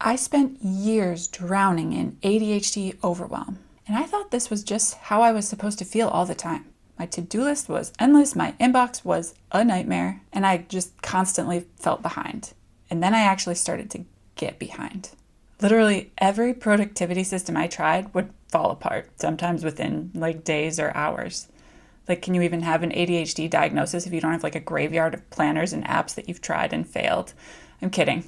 I spent years drowning in ADHD overwhelm, and I thought this was just how I was supposed to feel all the time. My to-do list was endless, my inbox was a nightmare, and I just constantly felt behind. And then I actually started to get behind. Literally every productivity system I tried would fall apart, sometimes within days or hours. Can you even have an ADHD diagnosis if you don't have a graveyard of planners and apps that you've tried and failed? I'm kidding,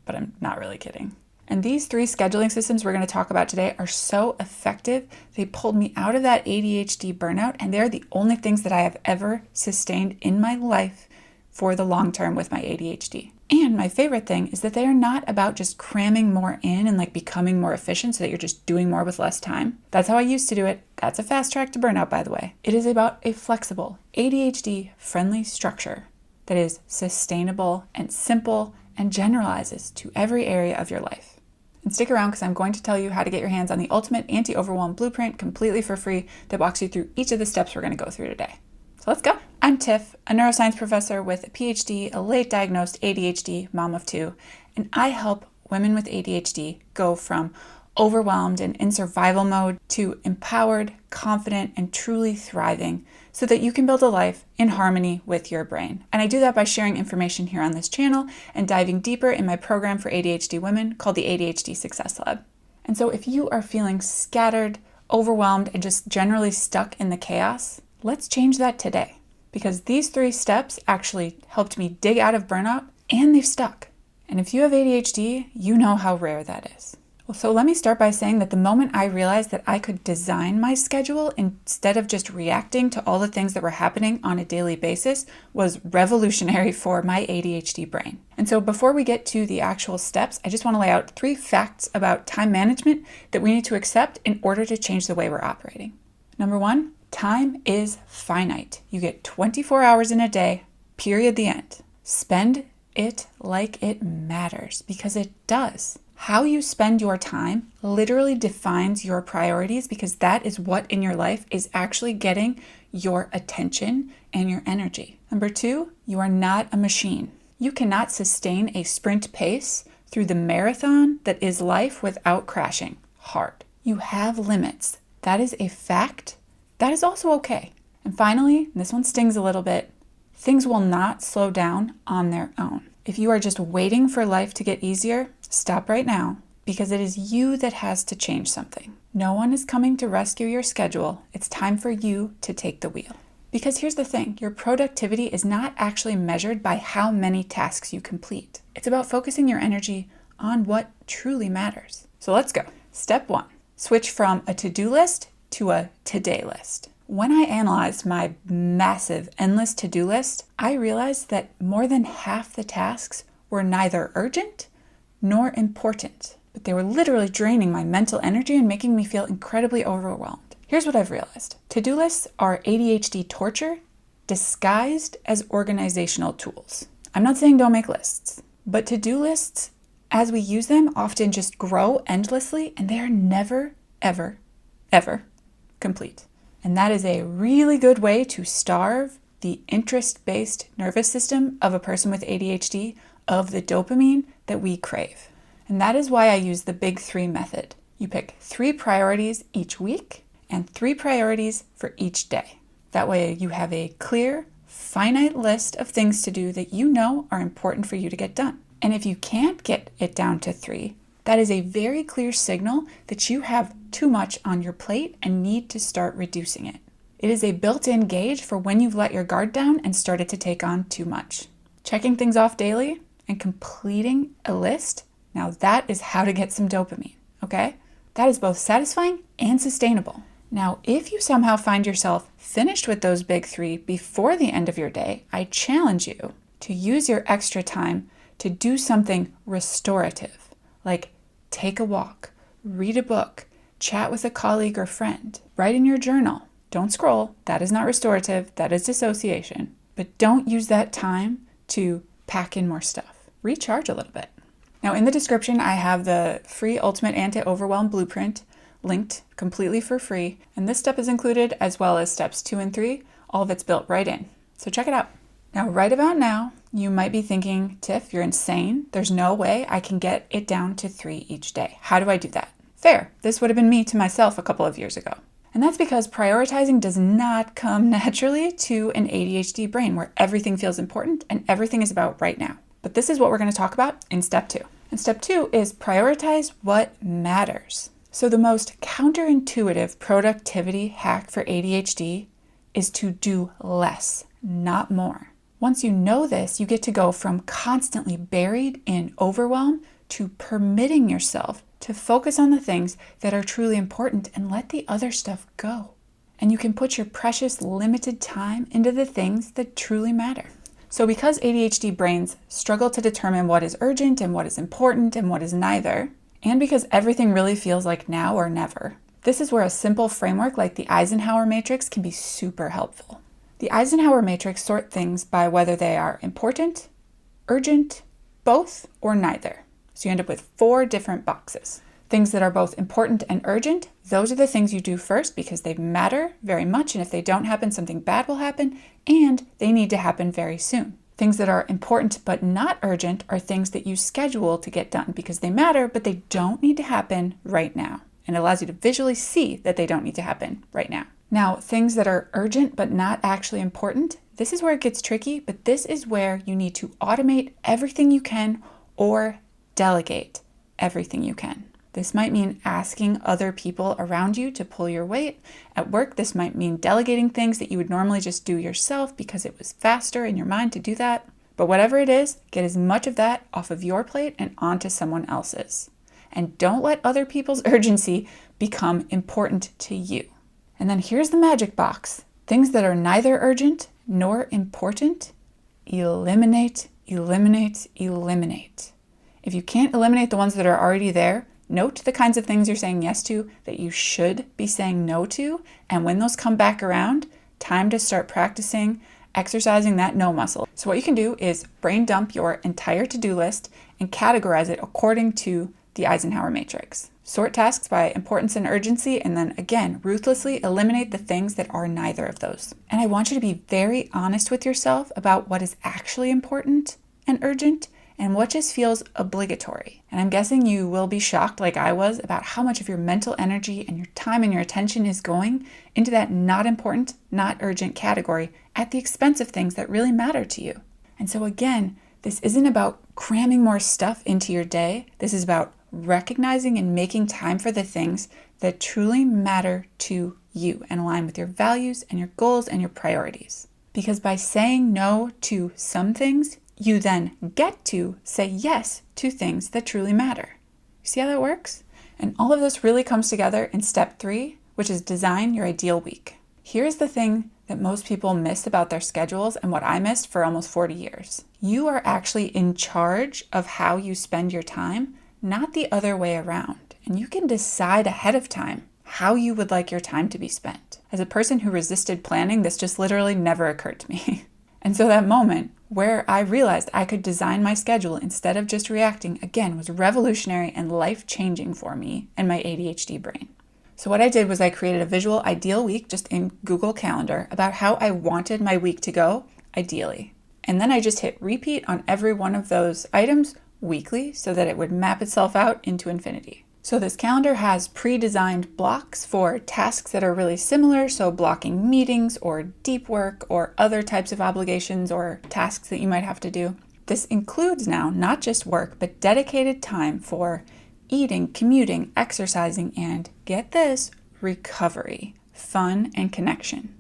but I'm not really kidding. And these 3 scheduling systems we're going to talk about today are so effective. They pulled me out of that ADHD burnout, and they're the only things that I have ever sustained in my life for the long term with my ADHD. And my favorite thing is that they are not about just cramming more in and becoming more efficient so that you're just doing more with less time. That's how I used to do it. That's a fast track to burnout, by the way. It is about a flexible, ADHD-friendly structure that is sustainable and simple and generalizes to every area of your life. And stick around because I'm going to tell you how to get your hands on the ultimate anti-overwhelm blueprint completely for free that walks you through each of the steps we're going to go through today. So let's go. I'm Tiff, a neuroscience professor with a PhD, a late diagnosed ADHD mom of 2, and I help women with ADHD go from overwhelmed and in survival mode to empowered, confident, and truly thriving so that you can build a life in harmony with your brain. And I do that by sharing information here on this channel and diving deeper in my program for ADHD women called the ADHD Success Lab. And so if you are feeling scattered, overwhelmed, and just generally stuck in the chaos, let's change that today, because these 3 steps actually helped me dig out of burnout, and they've stuck. And if you have ADHD, you know how rare that is. Well, so let me start by saying that the moment I realized that I could design my schedule instead of just reacting to all the things that were happening on a daily basis was revolutionary for my ADHD brain. And so before we get to the actual steps, I just want to lay out 3 facts about time management that we need to accept in order to change the way we're operating. Number 1, time is finite. You get 24 hours in a day, period, the end. Spend it like it matters, because it does. How you spend your time literally defines your priorities, because that is what in your life is actually getting your attention and your energy. Number 2, you are not a machine. You cannot sustain a sprint pace through the marathon that is life without crashing hard. You have limits. That is a fact. That is also okay. And finally, this one stings a little bit, things will not slow down on their own. If you are just waiting for life to get easier, stop right now, because it is you that has to change something. No one is coming to rescue your schedule. It's time for you to take the wheel. Because here's the thing, your productivity is not actually measured by how many tasks you complete. It's about focusing your energy on what truly matters. So let's go. Step 1, switch from a to-do list to a today list. When I analyzed my massive, endless to-do list, I realized that more than half the tasks were neither urgent nor important, but they were literally draining my mental energy and making me feel incredibly overwhelmed. Here's what I've realized. To-do lists are ADHD torture disguised as organizational tools. I'm not saying don't make lists, but to-do lists, as we use them, often just grow endlessly, and they are never, ever, ever complete. And that is a really good way to starve the interest-based nervous system of a person with ADHD of the dopamine that we crave. And that is why I use the big 3 method. You pick 3 priorities each week and 3 priorities for each day. That way you have a clear, finite list of things to do that you know are important for you to get done. And if you can't get it down to 3, that is a very clear signal that you have too much on your plate and need to start reducing it. It is a built-in gauge for when you've let your guard down and started to take on too much. Checking things off daily and completing a list, now that is how to get some dopamine, okay? That is both satisfying and sustainable. Now, if you somehow find yourself finished with those big 3 before the end of your day, I challenge you to use your extra time to do something restorative, like take a walk, read a book, chat with a colleague or friend, write in your journal. Don't scroll. That is not restorative. That is dissociation. But don't use that time to pack in more stuff. Recharge a little bit. Now, in the description, I have the free Ultimate Anti-Overwhelm Blueprint linked completely for free. And this step is included, as well as steps 2 and 3. All of it's built right in. So check it out. Now, right about now, You might be thinking, Tiff, you're insane. There's no way I can get it down to 3 each day. How do I do that? Fair. This would have been me to myself a couple of years ago. And that's because prioritizing does not come naturally to an ADHD brain where everything feels important and everything is about right now. But this is what we're going to talk about in step 2. And step 2 is prioritize what matters. So the most counterintuitive productivity hack for ADHD is to do less, not more. Once you know this, you get to go from constantly buried in overwhelm to permitting yourself to focus on the things that are truly important and let the other stuff go. And you can put your precious limited time into the things that truly matter. So because ADHD brains struggle to determine what is urgent and what is important and what is neither, and because everything really feels like now or never, this is where a simple framework like the Eisenhower matrix can be super helpful. The Eisenhower matrix sorts things by whether they are important, urgent, both, or neither. So you end up with 4 different boxes. Things that are both important and urgent, those are the things you do first because they matter very much, and if they don't happen, something bad will happen, and they need to happen very soon. Things that are important but not urgent are things that you schedule to get done because they matter, but they don't need to happen right now. And it allows you to visually see that they don't need to happen right now. Now, things that are urgent but not actually important, this is where it gets tricky, but this is where you need to automate everything you can or delegate everything you can. This might mean asking other people around you to pull your weight. At work, this might mean delegating things that you would normally just do yourself because it was faster in your mind to do that. But whatever it is, get as much of that off of your plate and onto someone else's. And don't let other people's urgency become important to you. And then here's the magic box. Things that are neither urgent nor important, eliminate, eliminate, eliminate. If you can't eliminate the ones that are already there, note the kinds of things you're saying yes to that you should be saying no to. And when those come back around, time to start practicing exercising that no muscle. So what you can do is brain dump your entire to-do list and categorize it according to the Eisenhower matrix. Sort tasks by importance and urgency, and then again, ruthlessly eliminate the things that are neither of those. And I want you to be very honest with yourself about what is actually important and urgent and what just feels obligatory. And I'm guessing you will be shocked, like I was, about how much of your mental energy and your time and your attention is going into that not important, not urgent category at the expense of things that really matter to you. And so again, this isn't about cramming more stuff into your day. This is about recognizing and making time for the things that truly matter to you and align with your values and your goals and your priorities. Because by saying no to some things, you then get to say yes to things that truly matter. You see how that works? And all of this really comes together in step 3, which is design your ideal week. Here's the thing that most people miss about their schedules and what I missed for almost 40 years. You are actually in charge of how you spend your time, not the other way around. And you can decide ahead of time how you would like your time to be spent. As a person who resisted planning, this just literally never occurred to me. And so that moment where I realized I could design my schedule instead of just reacting, again, was revolutionary and life-changing for me and my ADHD brain. So what I did was I created a visual ideal week just in Google Calendar about how I wanted my week to go, ideally. And then I just hit repeat on every one of those items weekly so that it would map itself out into infinity. So this calendar has pre-designed blocks for tasks that are really similar, so blocking meetings or deep work or other types of obligations or tasks that you might have to do. This includes now not just work, but dedicated time for eating, commuting, exercising, and get this, recovery, fun, and connection.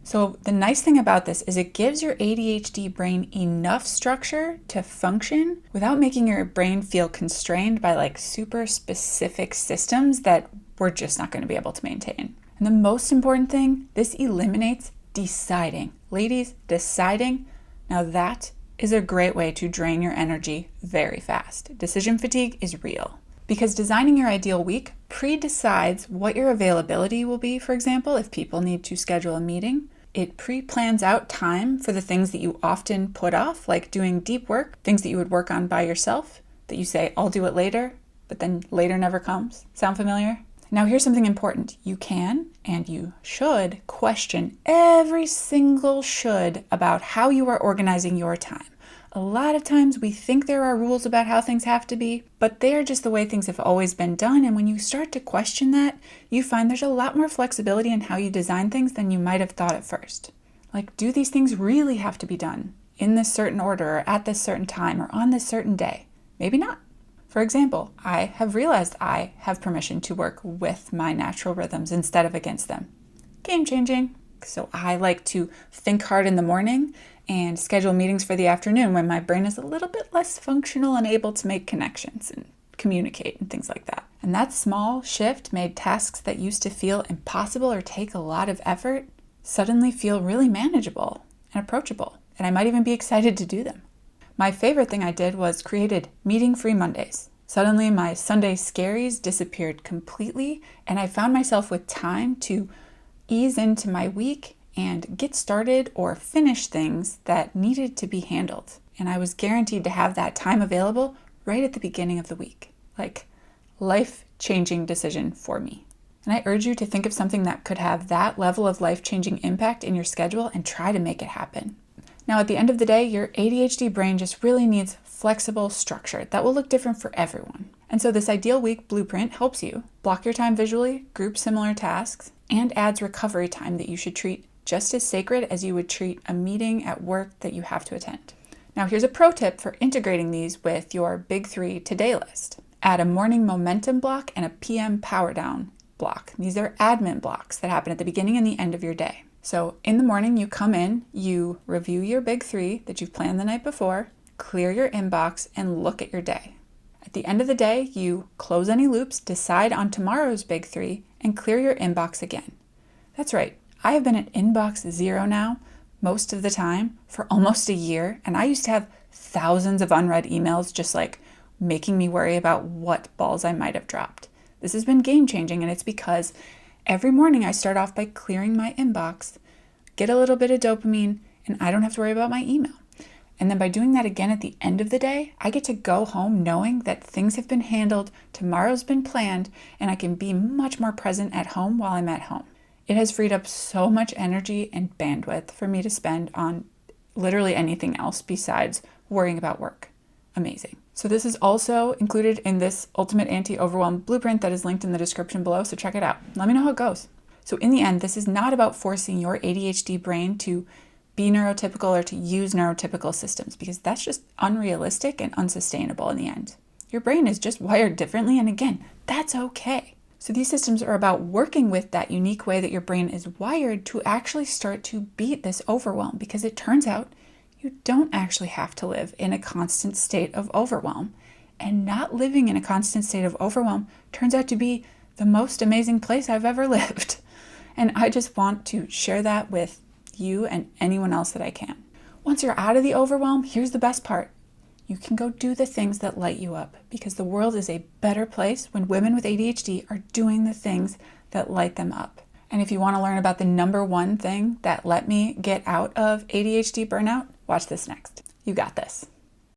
So the nice thing about this is it gives your ADHD brain enough structure to function without making your brain feel constrained by like super specific systems that we're just not going to be able to maintain. And the most important thing, this eliminates deciding. Ladies, deciding, now that is a great way to drain your energy very fast. Decision fatigue is real. Because designing your ideal week pre-decides what your availability will be, for example, if people need to schedule a meeting. It pre-plans out time for the things that you often put off, like doing deep work, things that you would work on by yourself, that you say, I'll do it later, but then later never comes. Sound familiar? Now here's something important. You can, and you should, question every single should about how you are organizing your time. A lot of times we think there are rules about how things have to be, but they are just the way things have always been done. And when you start to question that, you find there's a lot more flexibility in how you design things than you might have thought at first. Like, do these things really have to be done in this certain order or at this certain time or on this certain day? Maybe not. For example, I have realized I have permission to work with my natural rhythms instead of against them. Game changing. So I like to think hard in the morning and schedule meetings for the afternoon when my brain is a little bit less functional and able to make connections and communicate and things like that. And that small shift made tasks that used to feel impossible or take a lot of effort suddenly feel really manageable and approachable. And I might even be excited to do them. My favorite thing I did was created meeting-free Mondays. Suddenly my Sunday scaries disappeared completely, and I found myself with time to ease into my week and get started or finish things that needed to be handled. And I was guaranteed to have that time available right at the beginning of the week. Like, life-changing decision for me. And I urge you to think of something that could have that level of life-changing impact in your schedule and try to make it happen. Now, at the end of the day, your ADHD brain just really needs flexible structure that will look different for everyone. And so this ideal week blueprint helps you block your time visually, group similar tasks, and adds recovery time that you should treat just as sacred as you would treat a meeting at work that you have to attend. Now, here's a pro tip for integrating these with your big 3 to-day list. Add a morning momentum block and a PM power down block. These are admin blocks that happen at the beginning and the end of your day. So in the morning, you come in, you review your big 3 that you've planned the night before, clear your inbox, and look at your day. At the end of the day, you close any loops, decide on tomorrow's big 3, and clear your inbox again. That's right. I have been at inbox 0 now, most of the time, for almost a year, and I used to have thousands of unread emails just like making me worry about what balls I might have dropped. This has been game-changing, and it's because every morning I start off by clearing my inbox, get a little bit of dopamine, and I don't have to worry about my email. And then by doing that again at the end of the day, I get to go home knowing that things have been handled, tomorrow's been planned, and I can be much more present at home while I'm at home. It has freed up so much energy and bandwidth for me to spend on literally anything else besides worrying about work. Amazing. So this is also included in this Ultimate Anti-Overwhelm Blueprint that is linked in the description below, so check it out. Let me know how it goes. So in the end, this is not about forcing your ADHD brain to be neurotypical or to use neurotypical systems, because that's just unrealistic and unsustainable in the end. Your brain is just wired differently, and again, that's okay. So these systems are about working with that unique way that your brain is wired to actually start to beat this overwhelm, because it turns out you don't actually have to live in a constant state of overwhelm. And not living in a constant state of overwhelm turns out to be the most amazing place I've ever lived. And I just want to share that with you and anyone else that I can. Once you're out of the overwhelm, here's the best part. You can go do the things that light you up, because the world is a better place when women with ADHD are doing the things that light them up. And if you want to learn about the number 1 thing that let me get out of ADHD burnout, watch this next. You got this.